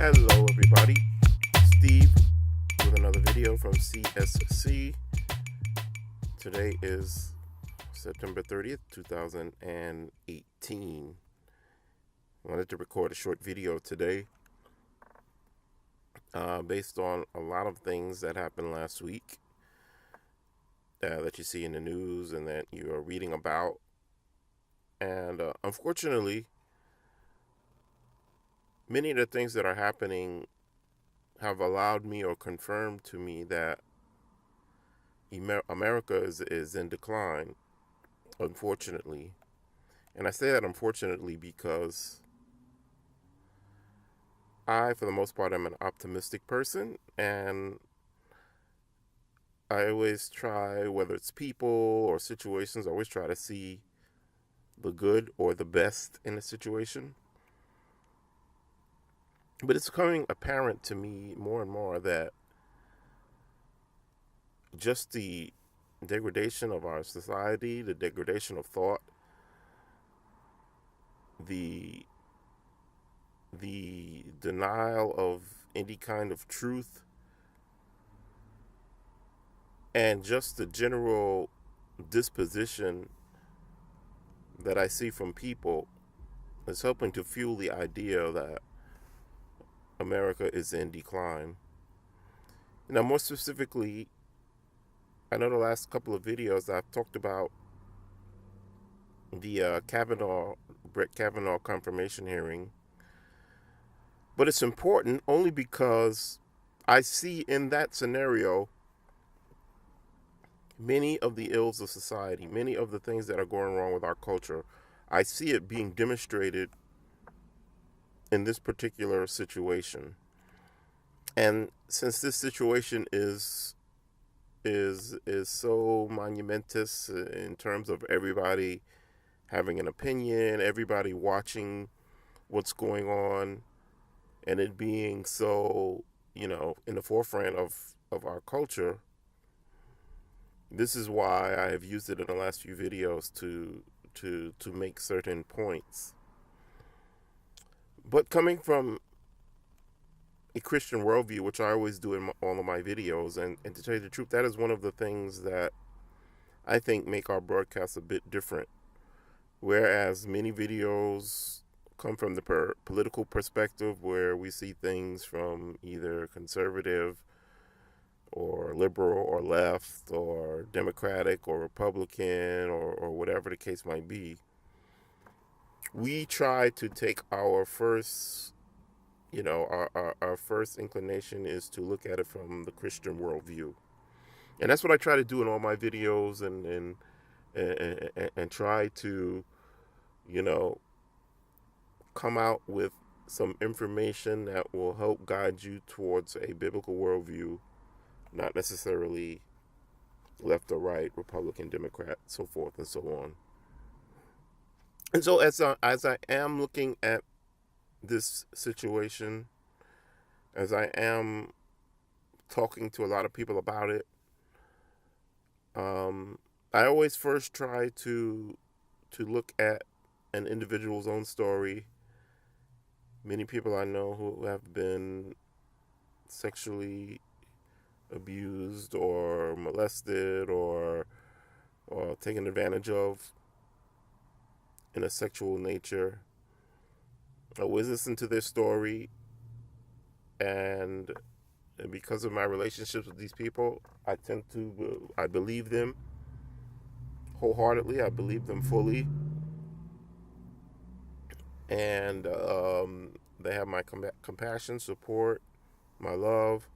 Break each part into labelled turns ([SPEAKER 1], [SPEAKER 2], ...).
[SPEAKER 1] Hello everybody, Steve with another video from CSC. Today is September 30th, 2018. I wanted to record a short video today based on a lot of things that happened last week that you see in the news and that you are reading about. And unfortunately, many of the things that are happening have allowed me or confirmed to me that America is in decline, unfortunately. And I say that unfortunately because I, for the most part, am an optimistic person, and I always try, whether it's people or situations, I always try to see the good or the best in a situation. But it's becoming apparent to me more and more that just the degradation of our society, the degradation of thought, the denial of any kind of truth, and just the general disposition that I see from people is helping to fuel the idea that America is in decline. Now, more specifically, I know the last couple of videos I've talked about the Brett Kavanaugh Confirmation hearing, but it's important only because I see in that scenario many of the ills of society, many of the things that are going wrong with our culture. I see it being demonstrated in this particular situation. And since this situation is so monumentous in terms of everybody having an opinion, everybody watching what's going on, and it being so, in the forefront of our culture, this is why I have used it in the last few videos to make certain points. But coming from a Christian worldview, which I always do in all of my videos, and to tell you the truth, that is one of the things that I think make our broadcasts a bit different. Whereas many videos come from the political perspective, where we see things from either conservative or liberal or left or Democratic or Republican or whatever the case might be, we try to take our first, our first inclination is to look at it from the Christian worldview. And that's what I try to do in all my videos, and try to, come out with some information that will help guide you towards a biblical worldview, not necessarily left or right, Republican, Democrat, so forth and so on. And so as I am looking at this situation, as I am talking to a lot of people about it, I always first try to look at an individual's own story. Many people I know who have been sexually abused or molested or taken advantage of in a sexual nature. I always listen to their story, and because of my relationships with these people, I believe them wholeheartedly. I believe them fully, and they have my compassion, support, my love,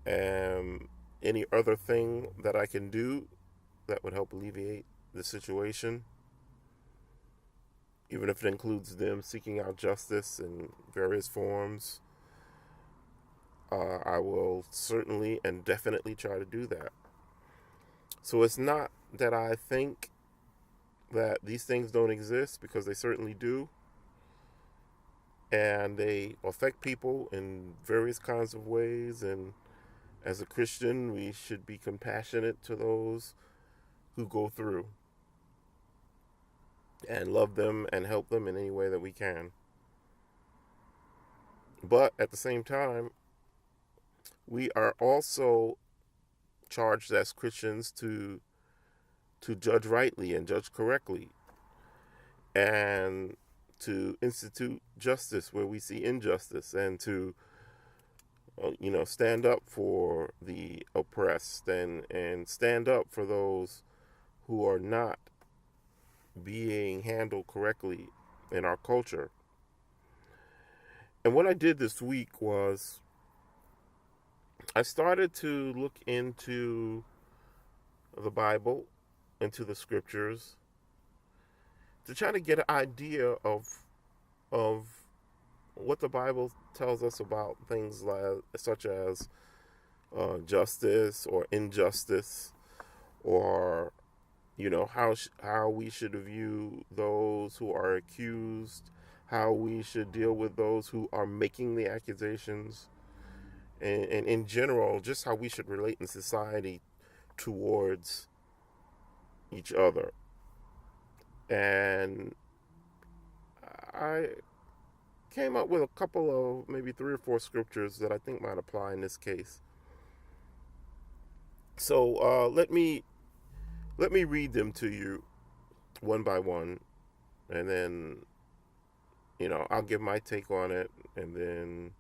[SPEAKER 1] and any other thing that I can do that would help alleviate the situation, even if it includes them seeking out justice in various forms. I will certainly and definitely try to do that. So it's not that I think that these things don't exist, because they certainly do. And they affect people in various kinds of ways. And as a Christian, we should be compassionate to those who go through, and love them and help them in any way that we can. But at the same time, we are also charged as Christians to judge rightly and judge correctly, and to institute justice where we see injustice, and to stand up for the oppressed, and stand up for those who are not being handled correctly in our culture. And what I did this week was I started to look into the Bible, into the scriptures, to try to get an idea of what the Bible tells us about things such as justice or injustice, or how we should view those who are accused, how we should deal with those who are making the accusations, and in general, just how we should relate in society towards each other. And I came up with a couple of maybe 3 or 4 scriptures that I think might apply in this case. So let me read them to you one by one, and then I'll give my take on it, and then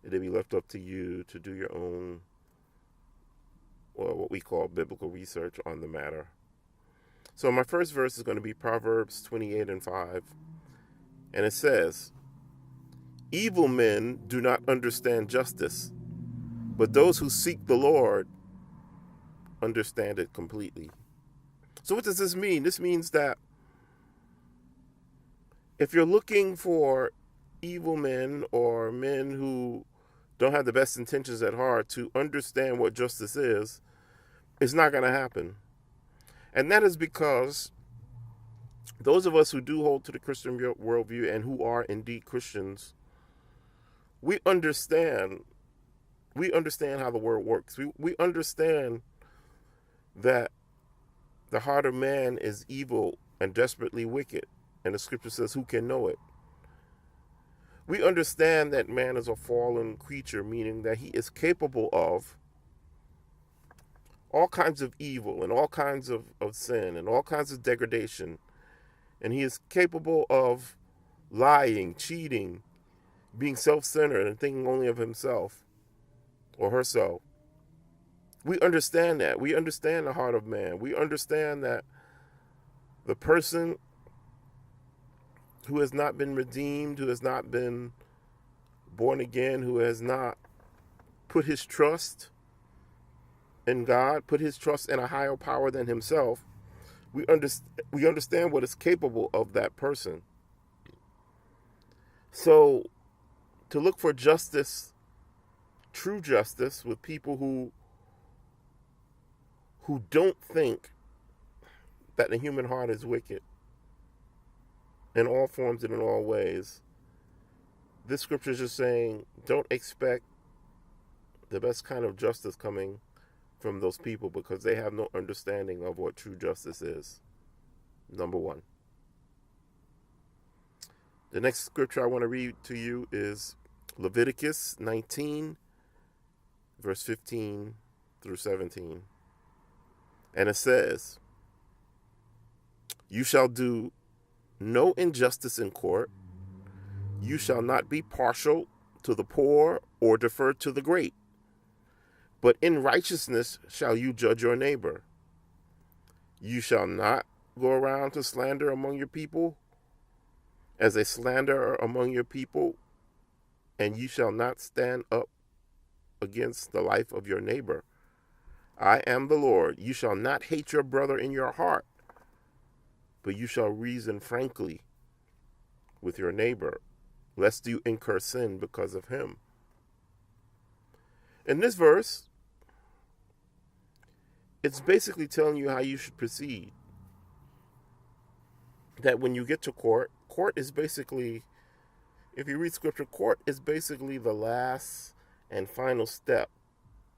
[SPEAKER 1] it'll be left up to you to do your own, or what we call biblical research on the matter. So my first verse is going to be Proverbs 28:5, and it says, "Evil men do not understand justice, but those who seek the Lord understand it completely." So what does this mean? This means that if you're looking for evil men, or men who don't have the best intentions at heart, to understand what justice is, it's not going to happen. And that is because those of us who do hold to the Christian worldview, and who are indeed Christians, we understand how the world works. We understand that the heart of man is evil and desperately wicked. And the scripture says, who can know it? We understand that man is a fallen creature, meaning that he is capable of all kinds of evil, and all kinds of sin, and all kinds of degradation. And he is capable of lying, cheating, being self-centered, and thinking only of himself or herself. We understand that. We understand the heart of man. We understand that the person who has not been redeemed, who has not been born again, who has not put his trust in God, put his trust in a higher power than himself, we understand what is capable of that person. So to look for justice, true justice, with people who don't think that the human heart is wicked in all forms and in all ways, this scripture is just saying, don't expect the best kind of justice coming from those people, because they have no understanding of what true justice is. Number one. The next scripture I want to read to you is Leviticus 19, verse 15 through 17. And it says, "You shall do no injustice in court. You shall not be partial to the poor or defer to the great. But in righteousness shall you judge your neighbor. You shall not go around to slander among your people as a slanderer among your people, and you shall not stand up against the life of your neighbor. I am the Lord. You shall not hate your brother in your heart, but you shall reason frankly with your neighbor, lest you incur sin because of him." In this verse, it's basically telling you how you should proceed. That when you get to court is basically, if you read scripture, court is basically the last and final step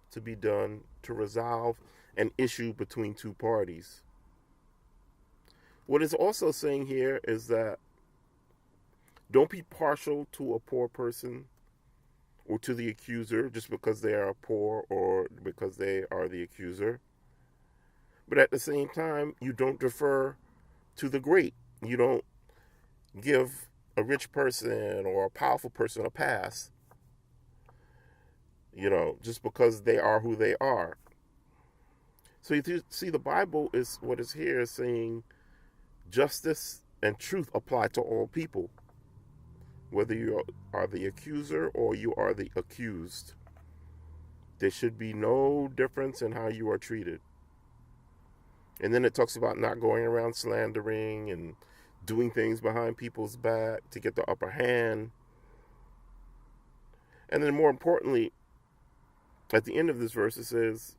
[SPEAKER 1] to be done to resolve an issue between two parties. What it's also saying here is that don't be partial to a poor person or to the accuser just because they are poor or because they are the accuser. But at the same time, you don't defer to the great. You don't give a rich person or a powerful person a pass, just because they are who they are. So you see, the Bible is what is here saying justice and truth apply to all people, whether you are the accuser or you are the accused. There should be no difference in how you are treated. And then it talks about not going around slandering and doing things behind people's back to get the upper hand. And then more importantly, at the end of this verse, it says,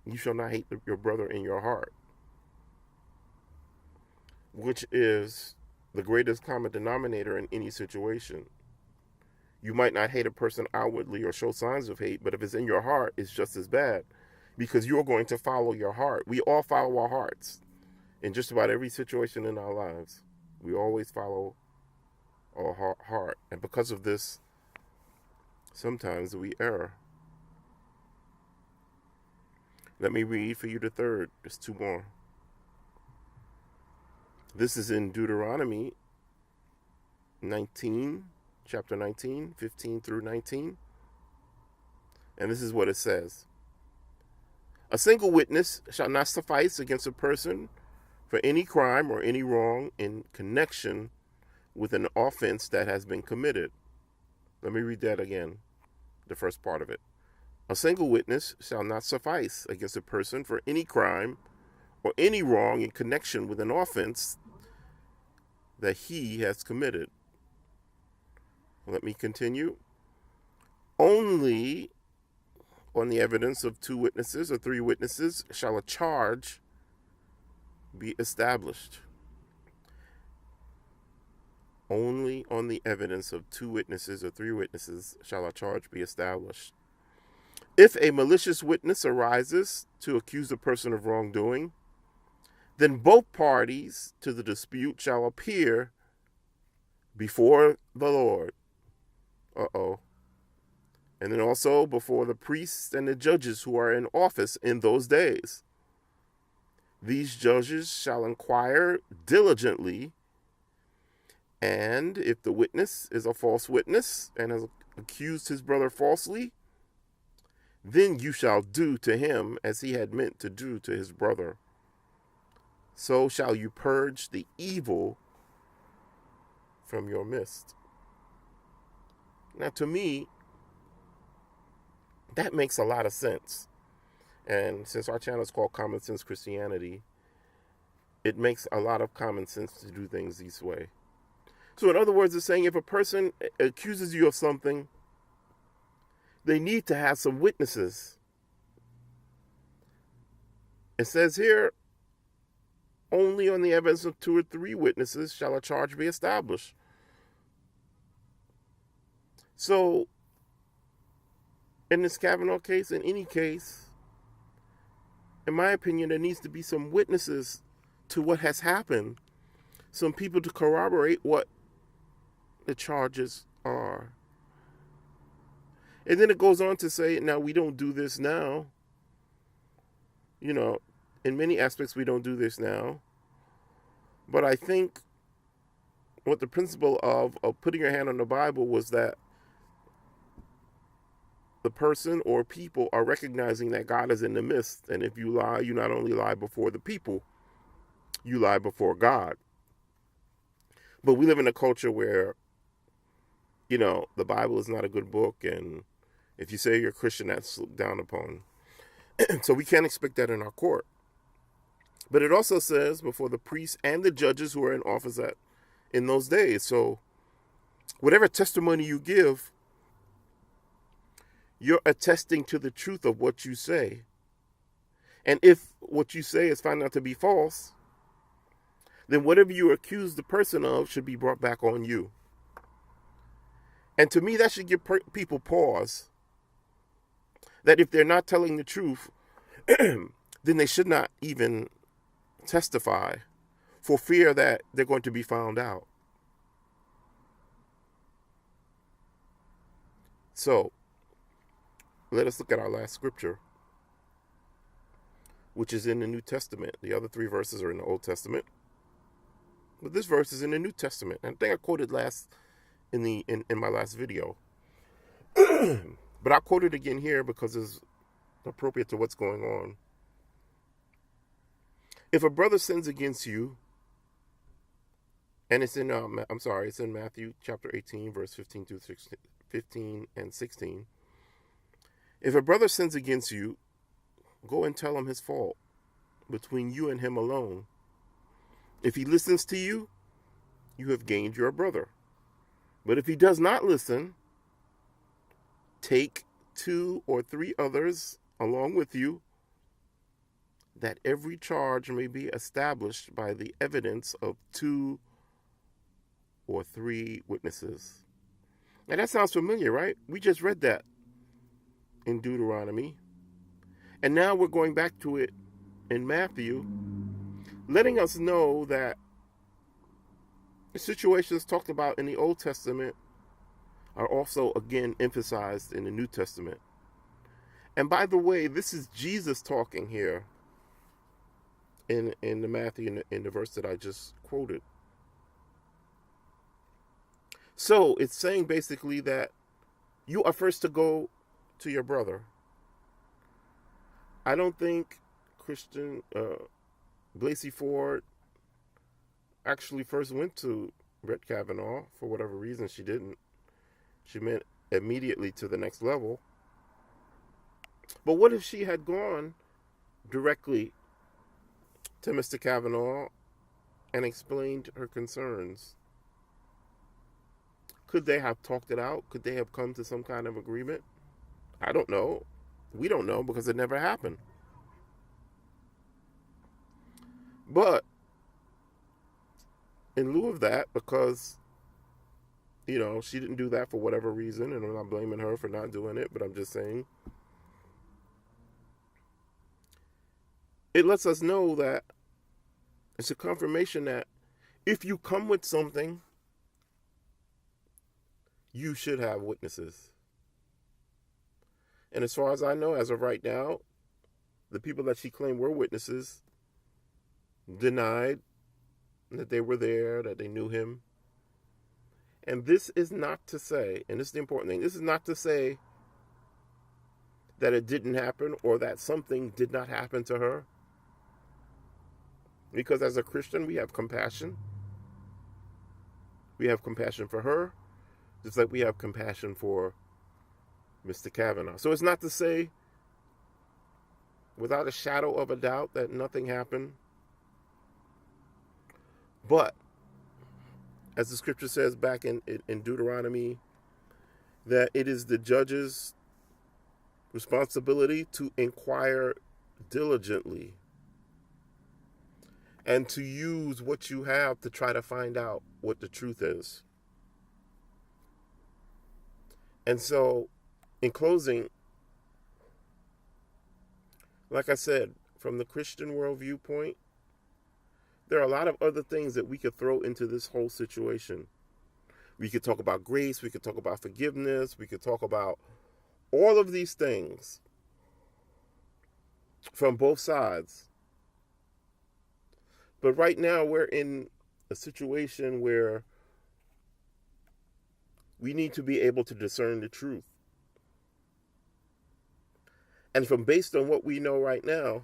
[SPEAKER 1] you shall not hate your brother in your heart, which is the greatest common denominator in any situation. You might not hate a person outwardly or show signs of hate, but if it's in your heart, it's just as bad, because you're going to follow your heart. We all follow our hearts in just about every situation in our lives. We always follow our heart. And because of this, sometimes we err. Let me read for you the third. There's two more. This is in Deuteronomy 19, chapter 19, 15 through 19. And this is what it says. A single witness shall not suffice against a person for any crime or any wrong in connection with an offense that has been committed. Let me read that again, the first part of it. A single witness shall not suffice against a person for any crime or any wrong in connection with an offense that he has committed. Let me continue. Only on the evidence of 2 witnesses or 3 witnesses shall a charge be established. Only on the evidence of 2 witnesses or 3 witnesses shall a charge be established. If a malicious witness arises to accuse a person of wrongdoing, then both parties to the dispute shall appear before the Lord. And then also before the priests and the judges who are in office in those days. These judges shall inquire diligently, and if the witness is a false witness and has accused his brother falsely, then you shall do to him as he had meant to do to his brother. So shall you purge the evil from your midst. Now, to me, that makes a lot of sense. And since our channel is called Common Sense Christianity, it makes a lot of common sense to do things this way. So in other words, it's saying if a person accuses you of something, they need to have some witnesses. It says here, only on the evidence of 2 or 3 witnesses shall a charge be established. So, in this Kavanaugh case, in any case, in my opinion, there needs to be some witnesses to what has happened. Some people to corroborate what the charges are. And then it goes on to say, now we don't do this now. In many aspects we don't do this now. But I think what the principle of putting your hand on the Bible was that the person or people are recognizing that God is in the midst. And if you lie, you not only lie before the people, you lie before God. But we live in a culture where, the Bible is not a good book. And if you say you're a Christian, that's looked down upon. So we can't expect that in our court. But it also says before the priests and the judges who are in office in those days. So whatever testimony you give, you're attesting to the truth of what you say. And if what you say is found out to be false, then whatever you accuse the person of should be brought back on you. And to me, that should give people pause. That if they're not telling the truth, then they should not even testify for fear that they're going to be found out. So, let us look at our last scripture, which is in the New Testament. The other 3 verses are in the Old Testament, but this verse is in the New Testament. And I think I quoted last in my last video, but I'll quote it again here because it's appropriate to what's going on. If a brother sins against you, and it's in it's in Matthew chapter 18, verse 15 through 16, 15 and 16. If a brother sins against you, go and tell him his fault between you and him alone. If he listens to you, you have gained your brother. But if he does not listen, take 2 or 3 others along with you, that every charge may be established by the evidence of 2 or 3 witnesses. Now that sounds familiar, right? We just read that in Deuteronomy. And now we're going back to it in Matthew, letting us know that the situations talked about in the Old Testament are also again emphasized in the New Testament. And by the way, this is Jesus talking here in the Matthew, in the verse that I just quoted. So it's saying basically that you are first to go to your brother. I don't think Blasey Ford actually first went to Brett Kavanaugh. For whatever reason, she didn't. She went immediately to the next level. But what if she had gone directly to Mr. Kavanaugh and explained her concerns? Could they have talked it out? Could they have come to some kind of agreement? I don't know. We don't know because it never happened. But in lieu of that, because, she didn't do that for whatever reason, and I'm not blaming her for not doing it, but I'm just saying, it lets us know that it's a confirmation that if you come with something, you should have witnesses. And as far as I know, as of right now, the people that she claimed were witnesses denied that they were there, that they knew him. And this is not to say, and this is the important thing, this is not to say that it didn't happen or that something did not happen to her. Because as a Christian, we have compassion. We have compassion for her, just like we have compassion for Mr. Kavanaugh. So it's not to say, without a shadow of a doubt, that nothing happened. But, as the scripture says back in Deuteronomy, that it is the judge's responsibility to inquire diligently and to use what you have to try to find out what the truth is. And so, in closing, like I said, from the Christian world viewpoint, there are a lot of other things that we could throw into this whole situation. We could talk about grace, we could talk about forgiveness, we could talk about all of these things from both sides. But right now we're in a situation where we need to be able to discern the truth. And from based on what we know right now,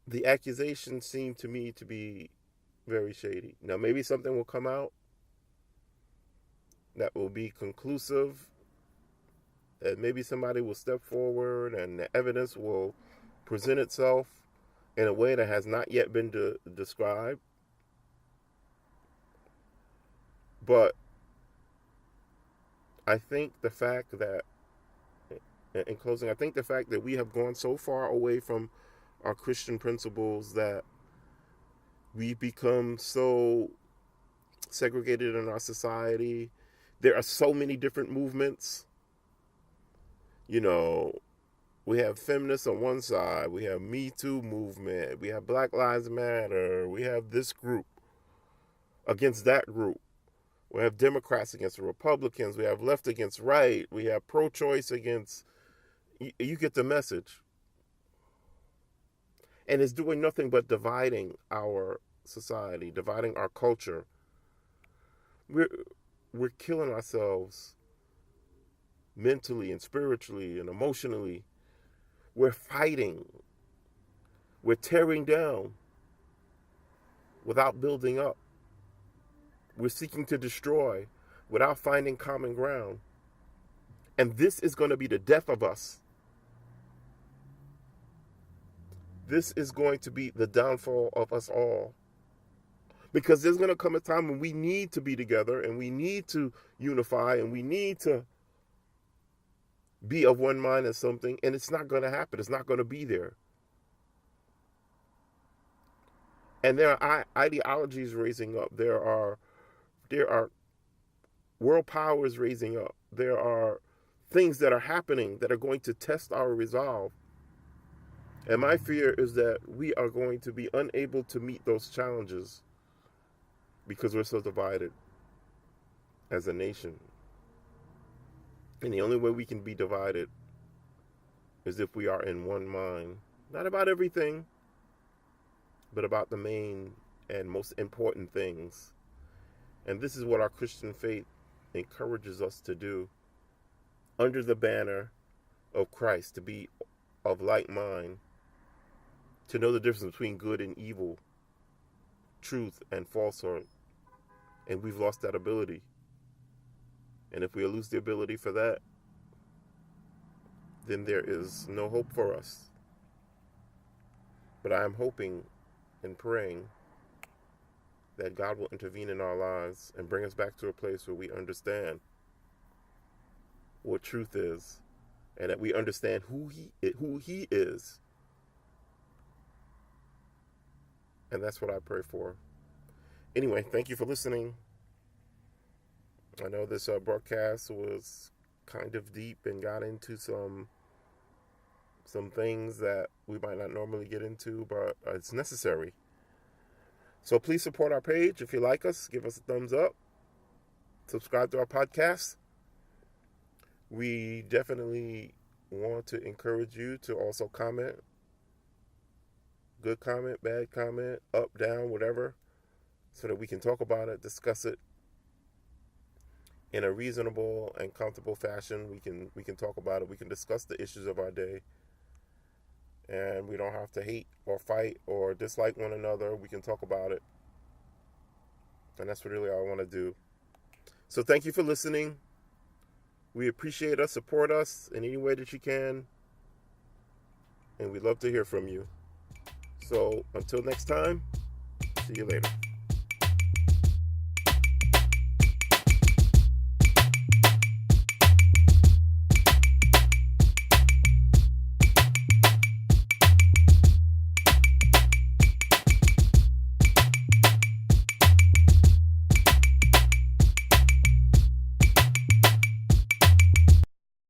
[SPEAKER 1] the accusations seem to me to be very shady. Now, maybe something will come out that will be conclusive, and maybe somebody will step forward and the evidence will present itself in a way that has not yet been described. But I think the fact that, in closing, I think the fact that we have gone so far away from our Christian principles that we become so segregated in our society. There are so many different movements. We have feminists on one side, we have Me Too movement, we have Black Lives Matter, we have this group against that group. We have Democrats against Republicans. We have left against right. We have pro-choice against... You get the message. And it's doing nothing but dividing our society, dividing our culture. We're killing ourselves mentally and spiritually and emotionally. We're fighting. We're tearing down without building up. We're seeking to destroy without finding common ground. And this is going to be the death of us. This is going to be the downfall of us all. Because there's going to come a time when we need to be together and we need to unify and we need to be of one mind in something, and it's not going to happen. It's not going to be there. And there are ideologies raising up. There are world powers raising up. There are things that are happening that are going to test our resolve. And my fear is that we are going to be unable to meet those challenges because we're so divided as a nation. And the only way we can be divided is if we are in one mind. Not about everything, but about the main and most important things. And this is what our Christian faith encourages us to do under the banner of Christ, to be of like mind, to know the difference between good and evil, truth and falsehood. And we've lost that ability. And if we lose the ability for that, then there is no hope for us. But I am hoping and praying that God will intervene in our lives and bring us back to a place where we understand what truth is, and that we understand who he is. And that's what I pray for. Anyway, thank you for listening. I know this broadcast was kind of deep and got into some things that we might not normally get into, but it's necessary. So please support our page. If you like us, give us a thumbs up. Subscribe to our podcast. We definitely want to encourage you to also comment. Good comment, bad comment, up, down, whatever, so that we can talk about it, discuss it in a reasonable and comfortable fashion. We can talk about it. We can discuss the issues of our day. And we don't have to hate or fight or dislike one another. We can talk about it. And that's what really I want to do. So thank you for listening. We appreciate us. Support us in any way that you can. And we'd love to hear from you. So until next time, see you later.